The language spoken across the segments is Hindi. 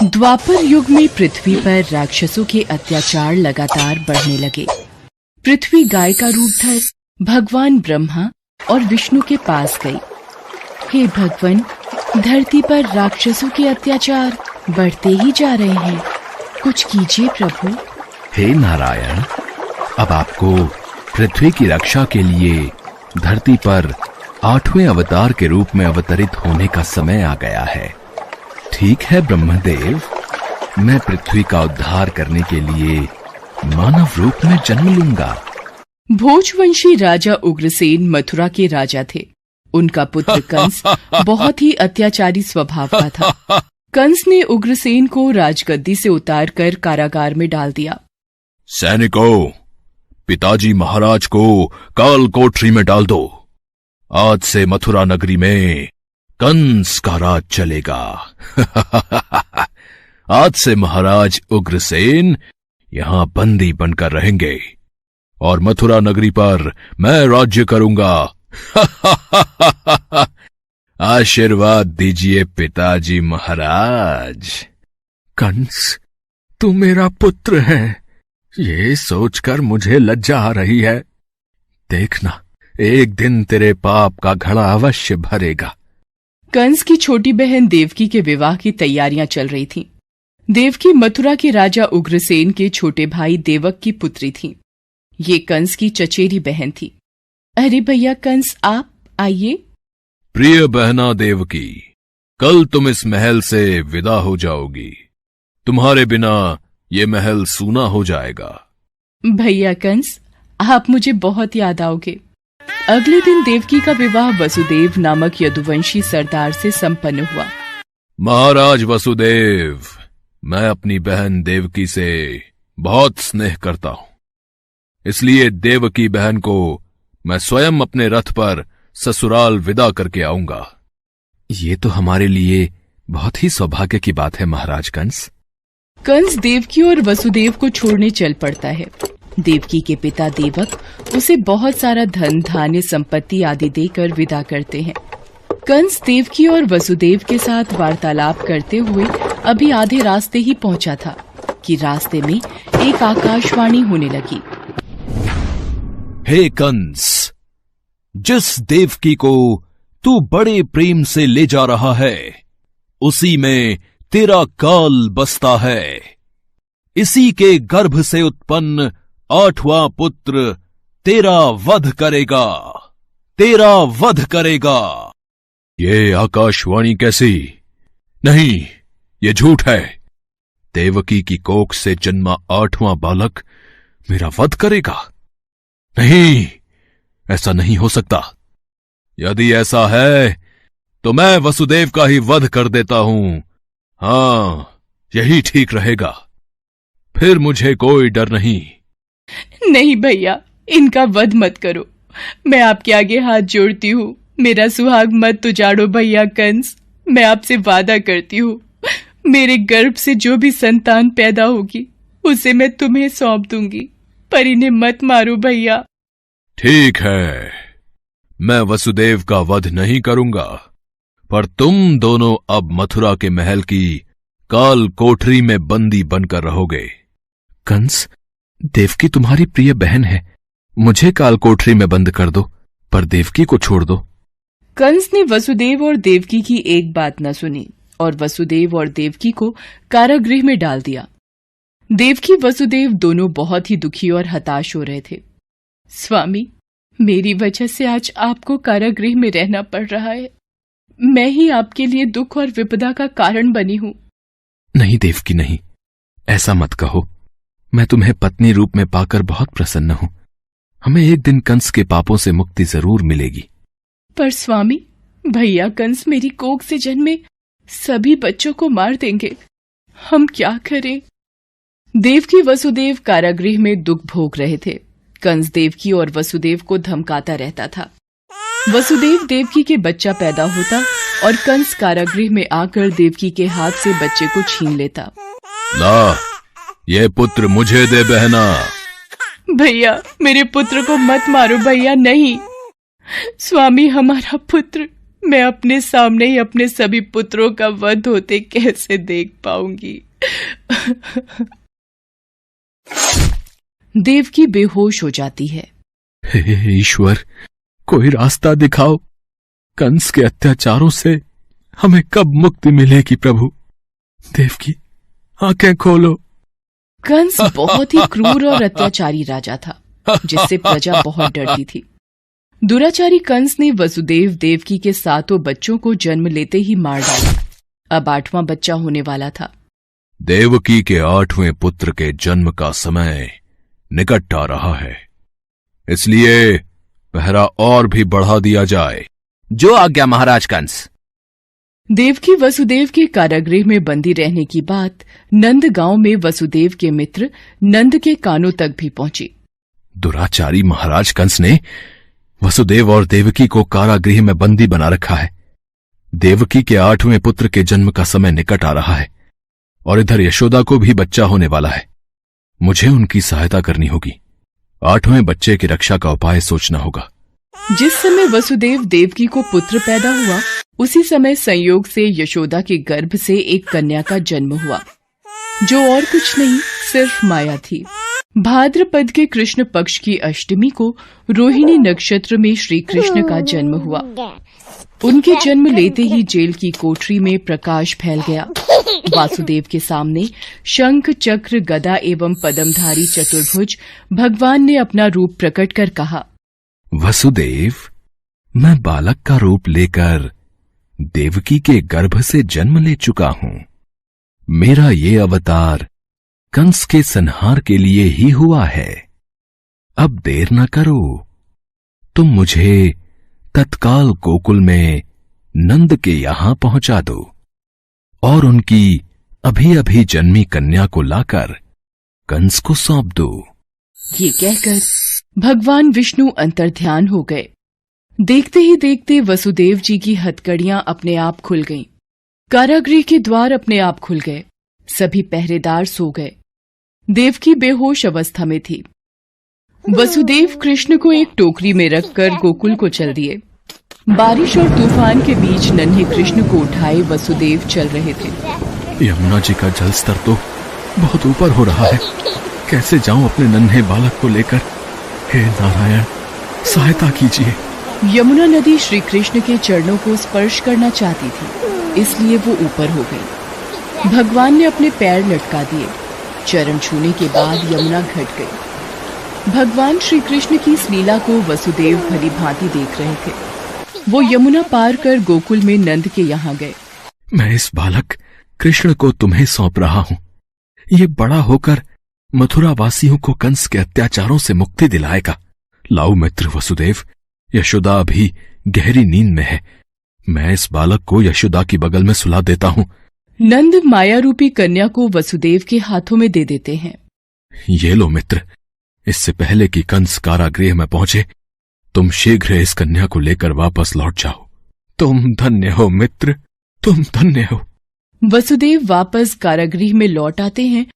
द्वापर युग में पृथ्वी पर राक्षसों के अत्याचार लगातार बढ़ने लगे। पृथ्वी गाय का रूप धर भगवान ब्रह्मा और विष्णु के पास गई। हे भगवान, धरती पर राक्षसों के अत्याचार बढ़ते ही जा रहे हैं, कुछ कीजिए प्रभु। हे नारायण, अब आपको पृथ्वी की रक्षा के लिए धरती पर 8वें अवतार के रूप में अवतरित होने का समय आ गया है। ठीक है ब्रह्मदेव, मैं पृथ्वी का उद्धार करने के लिए मानव रूप में जन्म लूंगा। भोजवंशी राजा उग्रसेन मथुरा के राजा थे। उनका पुत्र कंस बहुत ही अत्याचारी स्वभाव का था। कंस ने उग्रसेन को राजगद्दी से उतारकर कारागार में डाल दिया। सैनिकों, पिताजी महाराज को काल कोठरी में डाल दो। आज से मथुरा नगरी में कंस का राज चलेगा। आज से महाराज उग्रसेन यहां बंदी बनकर रहेंगे और मथुरा नगरी पर मैं राज्य करूंगा। आशीर्वाद दीजिए पिताजी महाराज। कंस, तू मेरा पुत्र है, ये सोचकर मुझे लज्जा आ रही है। देखना, एक दिन तेरे पाप का घड़ा अवश्य भरेगा। कंस की छोटी बहन देवकी के विवाह की तैयारियां चल रही थीं। देवकी मथुरा के राजा उग्रसेन के छोटे भाई देवक की पुत्री थी। ये कंस की चचेरी बहन थी। अरे भैया कंस, आप आइए। प्रिय बहना देवकी, कल तुम इस महल से विदा हो जाओगी। तुम्हारे बिना ये महल सूना हो जाएगा। भैया कंस, आप मुझे बहुत याद आओगे। अगले दिन देवकी का विवाह वसुदेव नामक यदुवंशी सरदार से संपन्न हुआ। महाराज वसुदेव, मैं अपनी बहन देवकी से बहुत स्नेह करता हूं, इसलिए देवकी बहन को मैं स्वयं अपने रथ पर ससुराल विदा करके आऊंगा। ये तो हमारे लिए बहुत ही सौभाग्य की बात है महाराज कंस। कंस देवकी और वसुदेव को छोड़ने चल पड़ता है। देवकी के पिता देवक उसे बहुत सारा धन धान्य संपत्ति आदि देकर विदा करते हैं। कंस देवकी और वसुदेव के साथ वार्तालाप करते हुए अभी आधे रास्ते ही पहुंचा था कि रास्ते में एक आकाशवाणी होने लगी। हे कंस, जिस देवकी को तू बड़े प्रेम से ले जा रहा है, उसी में तेरा काल बसता है। इसी के गर्भ से उत्पन्न 8वां पुत्र तेरा वध करेगा, तेरा वध करेगा। ये आकाशवाणी कैसी? नहीं, ये झूठ है। देवकी की कोख से जन्मा 8वां बालक मेरा वध करेगा? नहीं, ऐसा नहीं हो सकता। यदि ऐसा है तो मैं वसुदेव का ही वध कर देता हूं। हां, यही ठीक रहेगा। फिर मुझे कोई डर नहीं। नहीं भैया, इनका वध मत करो। मैं आपके आगे हाथ जोड़ती हूँ। मेरा सुहाग मत उजाड़ो भैया कंस। मैं आपसे वादा करती हूँ, मेरे गर्भ से जो भी संतान पैदा होगी उसे मैं तुम्हें सौंप दूंगी, पर इन्हें मत मारो भैया। ठीक है, मैं वसुदेव का वध नहीं करूंगा, पर तुम दोनों अब मथुरा के महल की काल कोठरी में बंदी बनकर रहोगे। कंस, देवकी तुम्हारी प्रिय बहन है, मुझे काल कोठरी में बंद कर दो, पर देवकी को छोड़ दो। कंस ने वसुदेव और देवकी की एक बात न सुनी और वसुदेव और देवकी को कारागृह में डाल दिया। देवकी वसुदेव दोनों बहुत ही दुखी और हताश हो रहे थे। स्वामी, मेरी वजह से आज आपको कारागृह में रहना पड़ रहा है। मैं ही आपके लिए दुख और विपदा का कारण बनी हूँ। नहीं देवकी, नहीं, ऐसा मत कहो। मैं तुम्हें पत्नी रूप में पाकर बहुत प्रसन्न हूं। हमें एक दिन कंस के पापों से मुक्ति जरूर मिलेगी। पर स्वामी, भैया कंस मेरी कोख से जन्मे सभी बच्चों को मार देंगे। हम क्या करें? देवकी वसुदेव कारागृह में दुख भोग रहे थे। कंस देवकी और वसुदेव को धमकाता रहता था। वसुदेव देवकी के बच्चा पैदा होता और कंस कारागृह में आकर देवकी के हाथ से बच्चे को छीन लेता। ला, ये पुत्र मुझे दे बहना। भैया, मेरे पुत्र को मत मारो भैया। नहीं स्वामी, हमारा पुत्र मैं अपने सामने ही अपने सभी पुत्रों का वध होते कैसे देख पाऊंगी। देवकी बेहोश हो जाती है। हे ईश्वर, कोई रास्ता दिखाओ। कंस के अत्याचारों से हमें कब मुक्ति मिलेगी प्रभु। देवकी, आंखें खोलो। कंस बहुत ही क्रूर और अत्याचारी राजा था, जिससे प्रजा बहुत डरती थी। दुराचारी कंस ने वसुदेव देवकी के 7 बच्चों को जन्म लेते ही मार डाला। अब 8वां बच्चा होने वाला था। देवकी के 8वें पुत्र के जन्म का समय निकट आ रहा है, इसलिए पहरा और भी बढ़ा दिया जाए। जो आज्ञा महाराज कंस। देवकी वसुदेव के कारागृह में बंदी रहने की बात नंद गांव में वसुदेव के मित्र नंद के कानों तक भी पहुंची। दुराचारी महाराज कंस ने वसुदेव और देवकी को कारागृह में बंदी बना रखा है। देवकी के 8वें पुत्र के जन्म का समय निकट आ रहा है और इधर यशोदा को भी बच्चा होने वाला है। मुझे उनकी सहायता करनी होगी। 8वें बच्चे की रक्षा का उपाय सोचना होगा। जिस समय वसुदेव देवकी को पुत्र पैदा हुआ, उसी समय संयोग से यशोदा के गर्भ से एक कन्या का जन्म हुआ, जो और कुछ नहीं सिर्फ माया थी। भाद्रपद के कृष्ण पक्ष की अष्टमी को रोहिणी नक्षत्र में श्री कृष्ण का जन्म हुआ। उनके जन्म लेते ही जेल की कोठरी में प्रकाश फैल गया। वासुदेव के सामने शंख चक्र गदा एवं पद्मधारी चतुर्भुज भगवान ने अपना रूप प्रकट कर कहा, वसुदेव, मैं बालक का रूप लेकर देवकी के गर्भ से जन्म ले चुका हूं। मेरा ये अवतार कंस के संहार के लिए ही हुआ है। अब देर न करो, तुम मुझे तत्काल गोकुल में नंद के यहां पहुंचा दो और उनकी अभी अभी जन्मी कन्या को लाकर कंस को सौंप दो। ये कहकर भगवान विष्णु अंतर्ध्यान हो गए। देखते ही देखते वसुदेव जी की हथकड़ियां अपने आप खुल गईं। कारागृह के द्वार अपने आप खुल गए। सभी पहरेदार सो गए। देवकी बेहोश अवस्था में थी। वसुदेव कृष्ण को एक टोकरी में रखकर गोकुल को चल दिए। बारिश और तूफान के बीच नन्हे कृष्ण को उठाए वसुदेव चल रहे थे। यमुना जी का जल स्तर तो बहुत ऊपर हो रहा है। कैसे जाऊं अपने नन्हे बालक को लेकर? हे नारायण, सहायता कीजिए। यमुना नदी श्री कृष्ण के चरणों को स्पर्श करना चाहती थी, इसलिए वो ऊपर हो गई। भगवान ने अपने पैर लटका दिए। चरण छूने के बाद यमुना घट गई। भगवान श्री कृष्ण की इस लीला को वसुदेव भली भांति देख रहे थे। वो यमुना पार कर गोकुल में नंद के यहाँ गए। मैं इस बालक कृष्ण को तुम्हें सौंप रहा हूं। ये बड़ा होकर मथुरा वासियों को कंस के अत्याचारों से मुक्ति दिलाएगा। लाओ मित्र वसुदेव, यशोदा अभी गहरी नींद में है। मैं इस बालक को यशोदा की बगल में सुला देता हूं। नंद माया रूपी कन्या को वसुदेव के हाथों में दे देते हैं। ये लो मित्र, इससे पहले कि कंस कारागृह में पहुंचे, तुम शीघ्र इस कन्या को लेकर वापस लौट जाओ। तुम धन्य हो मित्र, तुम धन्य हो। वसुदेव वापस कारागृह में लौट आते हैं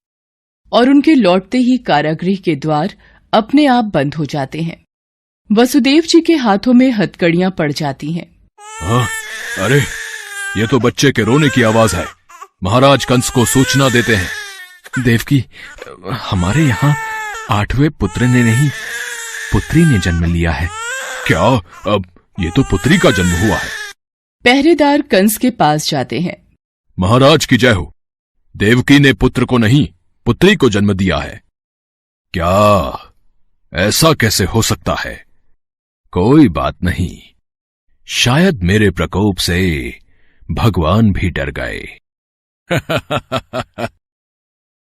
और उनके लौटते ही कारागृह के द्वार अपने आप बंद हो जाते हैं। वसुदेव जी के हाथों में हथकड़ियां पड़ जाती हैं। हाँ, अरे ये तो बच्चे के रोने की आवाज है। महाराज कंस को सूचना देते हैं। देवकी, हमारे यहाँ 8वें पुत्र ने नहीं, पुत्री ने जन्म लिया है। क्या? अब ये तो पुत्री का जन्म हुआ है। पहरेदार कंस के पास जाते हैं। महाराज की जय हो। देवकी ने पुत्र को नहीं, पुत्री को जन्म दिया है। क्या? ऐसा कैसे हो सकता है? कोई बात नहीं, शायद मेरे प्रकोप से भगवान भी डर गए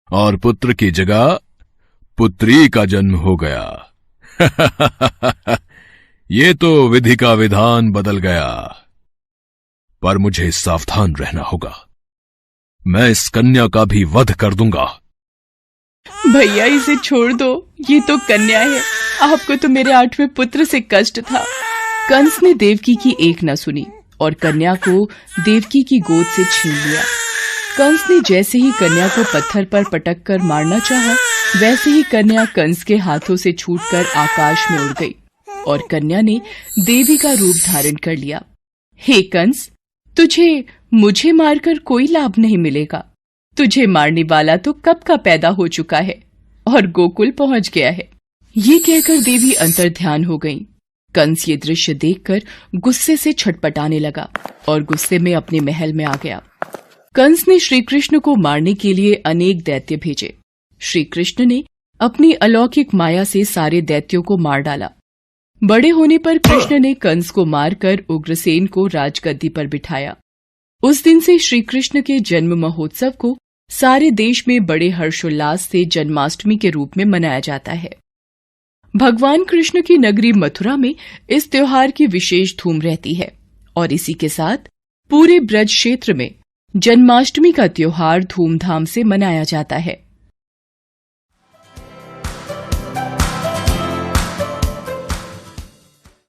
और पुत्र की जगह पुत्री का जन्म हो गया। ये तो विधि का विधान बदल गया। पर मुझे सावधान रहना होगा। मैं इस कन्या का भी वध कर दूंगा। भैया, इसे छोड़ दो, ये तो कन्या है। आपको तो मेरे 8वें पुत्र से कष्ट था। कंस ने देवकी की एक न सुनी और कन्या को देवकी की गोद से छीन लिया। कंस ने जैसे ही कन्या को पत्थर पर पटक कर मारना चाहा, वैसे ही कन्या कंस के हाथों से छूटकर आकाश में उड़ गई और कन्या ने देवी का रूप धारण कर लिया। हे कंस, तुझे मुझे मारकर कोई लाभ नहीं मिलेगा। तुझे मारने वाला तो कब का पैदा हो चुका है और गोकुल पहुंच गया है। ये कहकर देवी अंतर्ध्यान हो गईं। कंस ये दृश्य देखकर गुस्से से छटपटाने लगा और गुस्से में अपने महल में आ गया। कंस ने श्री कृष्ण को मारने के लिए अनेक दैत्य भेजे। श्री कृष्ण ने अपनी अलौकिक माया से सारे दैत्यों को मार डाला। बड़े होने पर कृष्ण ने कंस को मारकर उग्रसेन को राजगद्दी पर बिठाया। उस दिन से श्री कृष्ण के जन्म महोत्सव को सारे देश में बड़े हर्षोल्लास से जन्माष्टमी के रूप में मनाया जाता है। भगवान कृष्ण की नगरी मथुरा में इस त्योहार की विशेष धूम रहती है और इसी के साथ पूरे ब्रज क्षेत्र में जन्माष्टमी का त्योहार धूमधाम से मनाया जाता है।